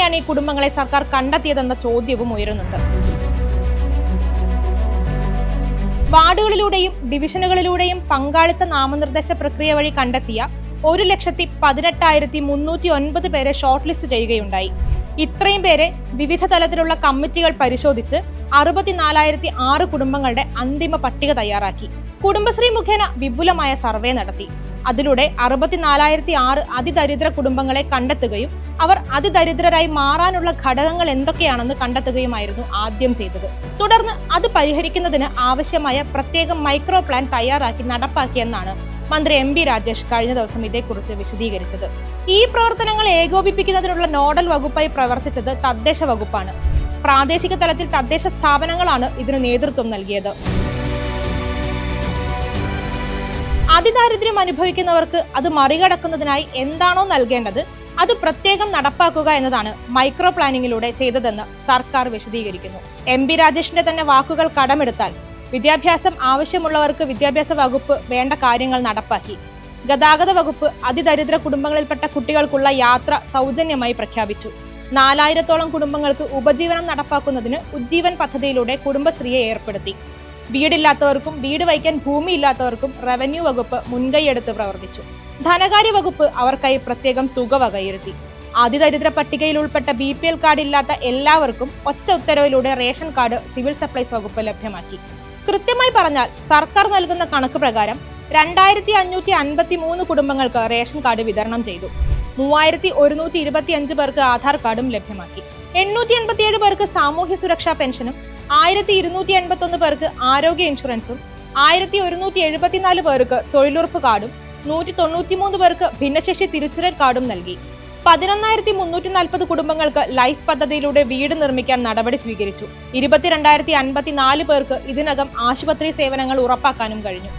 എങ്ങനെയാണ് ഈ കുടുംബങ്ങളെ സർക്കാർ കണ്ടെത്തിയതെന്ന ചോദ്യവും ഉയരുന്നുണ്ട്. വാർഡുകളിലൂടെയും ഡിവിഷനുകളിലൂടെയും പങ്കാളിത്ത നാമനിർദ്ദേശ പ്രക്രിയ വഴി കണ്ടെത്തിയ 1,18,309 പേരെ ഷോർട്ട് ലിസ്റ്റ് ചെയ്യുകയുണ്ടായി. ഇത്രയും പേരെ വിവിധ തലത്തിലുള്ള കമ്മിറ്റികൾ പരിശോധിച്ച് 64,006 കുടുംബങ്ങളുടെ അന്തിമ പട്ടിക തയ്യാറാക്കി. കുടുംബശ്രീ മുഖേന വിപുലമായ സർവേ നടത്തി. അതിലൂടെ 64,006 അതിദരിദ്ര കുടുംബങ്ങളെ കണ്ടെത്തുകയും അവർ അതിദരിദ്രരായി മാറാനുള്ള ഘടകങ്ങൾ എന്തൊക്കെയാണെന്ന് കണ്ടെത്തുകയുമായിരുന്നു ആദ്യം ചെയ്തത്. തുടർന്ന് അത് പരിഹരിക്കുന്നതിന് ആവശ്യമായ പ്രത്യേക മൈക്രോ പ്ലാൻ തയ്യാറാക്കി നടപ്പാക്കിയെന്നാണ് മന്ത്രി MP രാജേഷ് കഴിഞ്ഞ ദിവസം ഇതേക്കുറിച്ച് വിശദീകരിച്ചത്. ഈ പ്രവർത്തനങ്ങൾ ഏകോപിപ്പിക്കുന്നതിനുള്ള നോഡൽ വകുപ്പായി പ്രവർത്തിച്ചത് തദ്ദേശ വകുപ്പാണ്. പ്രാദേശിക തലത്തിൽ തദ്ദേശ സ്ഥാപനങ്ങളാണ് ഇതിന് നേതൃത്വം നൽകിയത്. അതിദാരിദ്ര്യം അനുഭവിക്കുന്നവർക്ക് അത് മറികടക്കുന്നതിനായി എന്താണോ നൽകേണ്ടത് അത് പ്രത്യേകം നടപ്പാക്കുക എന്നതാണ് മൈക്രോ പ്ലാനിങ്ങിലൂടെ ചെയ്തതെന്ന് സർക്കാർ വിശദീകരിക്കുന്നു. MP രാജേഷിന്റെ തന്നെ വാക്കുകൾ കടമെടുത്താൽ വിദ്യാഭ്യാസം ആവശ്യമുള്ളവർക്ക് വിദ്യാഭ്യാസ വകുപ്പ് വേണ്ട കാര്യങ്ങൾ നടപ്പാക്കി. ഗതാഗത വകുപ്പ് അതിദരിദ്ര കുടുംബങ്ങളിൽപ്പെട്ട കുട്ടികൾക്കുള്ള യാത്ര സൗജന്യമായി പ്രഖ്യാപിച്ചു. 4,000-ഓളം കുടുംബങ്ങൾക്ക് ഉപജീവനം നടപ്പാക്കുന്നതിന് ഉജ്ജീവൻ പദ്ധതിയിലൂടെ കുടുംബശ്രീയെ ഏർപ്പെടുത്തി. വീടില്ലാത്തവർക്കും വീട് വയ്ക്കാൻ ഭൂമിയില്ലാത്തവർക്കും റവന്യൂ വകുപ്പ് മുൻകൈയെടുത്ത് പ്രവർത്തിച്ചു. ധനകാര്യ വകുപ്പ് അവർക്കായി പ്രത്യേകം തുക വകയിരുത്തി. അതിദരിദ്ര പട്ടികയിൽ ഉൾപ്പെട്ട BPL കാർഡ് ഇല്ലാത്ത എല്ലാവർക്കും ഒറ്റ ഉത്തരവിലൂടെ റേഷൻ കാർഡ് സിവിൽ സപ്ലൈസ് വകുപ്പ് ലഭ്യമാക്കി. കൃത്യമായി പറഞ്ഞാൽ സർക്കാർ നൽകുന്ന കണക്ക് പ്രകാരം 2,553 കുടുംബങ്ങൾക്ക് റേഷൻ കാർഡ് വിതരണം ചെയ്തു. 3,125 പേർക്ക് ആധാർ കാർഡും ലഭ്യമാക്കി. 887 പേർക്ക് സാമൂഹ്യ സുരക്ഷാ പെൻഷനും 1,281 പേർക്ക് ആരോഗ്യ ഇൻഷുറൻസും 1,174 പേർക്ക് തൊഴിലുറപ്പ് കാർഡും 193 പേർക്ക് ഭിന്നശേഷി തിരിച്ചറിയൽ കാർഡും നൽകി. 11,340 കുടുംബങ്ങൾക്ക് ലൈഫ് പദ്ധതിയിലൂടെ വീട് നിർമ്മിക്കാൻ നടപടി സ്വീകരിച്ചു. 22,054 പേർക്ക് ഇതിനകം ആശുപത്രി സേവനങ്ങൾ ഉറപ്പാക്കാനും കഴിഞ്ഞു.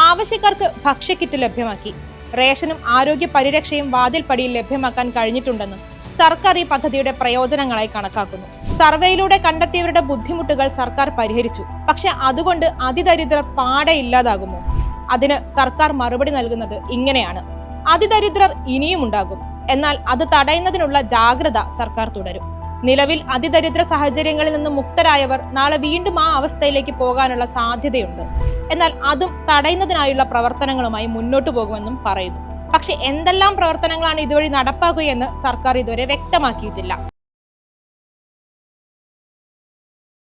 ആവശ്യക്കാർക്ക് ഭക്ഷ്യക്കിറ്റ് ലഭ്യമാക്കി. റേഷനും ആരോഗ്യ പരിരക്ഷയും വാതിൽപ്പടിയിൽ ലഭ്യമാക്കാൻ കഴിഞ്ഞിട്ടുണ്ടെന്നും സർക്കാർ ഈ പദ്ധതിയുടെ പ്രയോജനങ്ങളായി കണക്കാക്കുന്നു. സർവേയിലൂടെ കണ്ടെത്തിയവരുടെ ബുദ്ധിമുട്ടുകൾ സർക്കാർ പരിഹരിച്ചു. പക്ഷെ അതുകൊണ്ട് അതിദരിദ്രർ പാടെ ഇല്ലാതാകുമോ? അതിന് സർക്കാർ മറുപടി നൽകുന്നത് ഇങ്ങനെയാണ്: അതിദരിദ്രർ ഇനിയും ഉണ്ടാകും. എന്നാൽ അത് തടയുന്നതിനുള്ള ജാഗ്രത സർക്കാർ തുടരും. നിലവിൽ അതിദരിദ്ര സാഹചര്യങ്ങളിൽ നിന്ന് മുക്തരായവർ നാളെ വീണ്ടും ആ അവസ്ഥയിലേക്ക് പോകാനുള്ള സാധ്യതയുണ്ട്. എന്നാൽ അതും തടയുന്നതിനായുള്ള പ്രവർത്തനങ്ങളുമായി മുന്നോട്ടു പോകുമെന്നും പറയുന്നു. പക്ഷെ എന്തെല്ലാം പ്രവർത്തനങ്ങളാണ് ഇതുവഴി നടപ്പാക്കുകയെന്ന് സർക്കാർ ഇതുവരെ വ്യക്തമാക്കിയിട്ടില്ല.